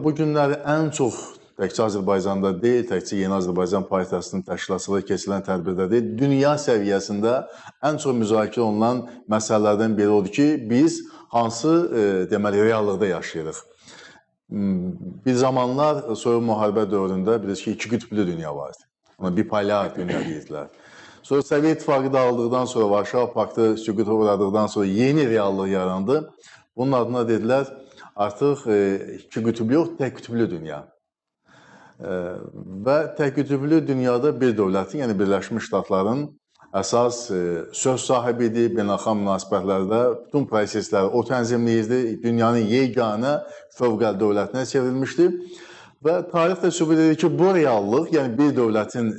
Bu günləri ən çox təkcə Azərbaycanda deyil, təkcə Yeni Azərbaycan Partiyasının təşkilatçılığı keçirilən tədbirdə deyil, dünya səviyyəsində ən çox müzakirə olunan məsələlərdən biri odur ki, biz hansı deməli reallıqda yaşayırıq. Bir zamanlar soyuq müharibə dövründə bilirsiniz ki, iki qütblü dünya vardı. Ona bipolar dünya deyirdilər. Sonra Sovet İttifaqı dağıldıqdan sonra, Varşava Paktı süquta uğradıqdan sonra yeni reallıq yarandı. Bunun adına dedilər, artıq iki qütüblü yox, tək qütblü dünya. Və tək qütblü dünyada bir dövlətin, yəni Birləşmiş Ştatların əsas söz sahibidir, beynəlxalq münasibətlərdə bütün prosesləri o tənzimləyirdi, dünyanın yeganə fövqəli dövlətinə çevrilmişdi. Və tarix də sübut edir ki, bu reallıq, yəni bir dövlətin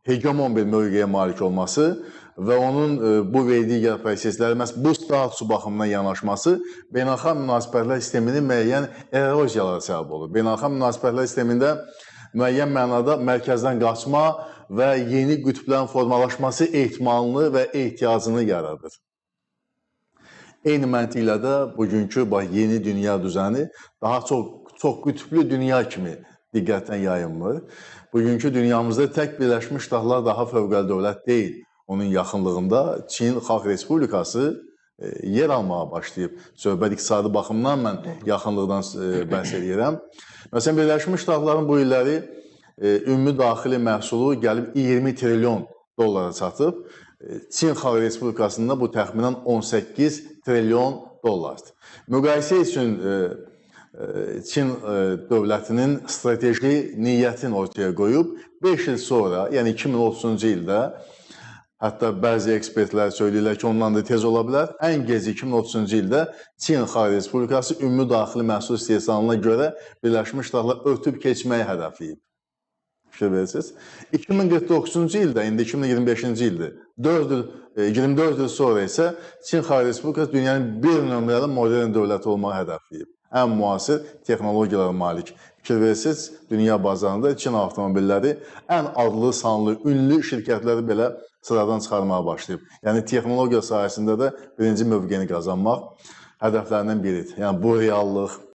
hegemon bir mövqeyə malik olması və onun bu və digər prosesləri, məhz bu statusu baxımından yanaşması beynəlxalq münasibətlər sisteminin müəyyən eroziyalara səbəb olur. Beynəlxalq münasibətlər sistemində müəyyən mənada mərkəzdən qaçma və yeni qütblərin formalaşması ehtimalını və ehtiyacını yaradır. Eyni məntiqlə də bugünkü yeni dünya düzəni daha çox qütblü dünya kimi diqqətdən yayınmır. Bugünkü dünyamızda tək Birləşmiş Ştatlar daha fövqəli dövlət deyil. Onun yaxınlığında Çin Xalq Respublikası yer almağa başlayıb. Söhbət iqtisadi baxımdan mən yaxınlıqdan bəhs edirəm. Məsələn, Birləşmiş Ştatların bu illəri ümumi daxili məhsulu gəlib 20 trilyon dollara çatıb. Çin Xalq Respublikasında bu təxminən 18 trilyon dollardır. Müqayisə üçün Çin dövlətinin strateji niyyətini ortaya qoyub 5 il sonra, yəni 2030-cu ildə, hətta bəzi ekspertlər söyləyirlər ki, ondan da tez ola bilər, ən gec 2030-cu ildə Çin Xalq Respublikası ümumi daxili məhsul istehsalına görə Birləşmiş Ştatlar ötüb keçməyi hədəfləyib. Fikir verirsiniz. 2049-cu ildə, indi 2025-ci ildir, 24 il sonra isə Çin Xalq Respublikası dünyanın bir nömrəli modern dövlət olmağı hədəfləyib. Ən müasir texnologiyalara malik. Fikir verirsiniz, dünya bazarında Çin avtomobilləri ən adlı, sanlı, ünlü şirkətləri belə sıradan çıxarmağa başlayıb. Yəni, texnologiya sayəsində də birinci mövqeni qazanmaq hədəflərindən biridir. Yəni, bu reallıq.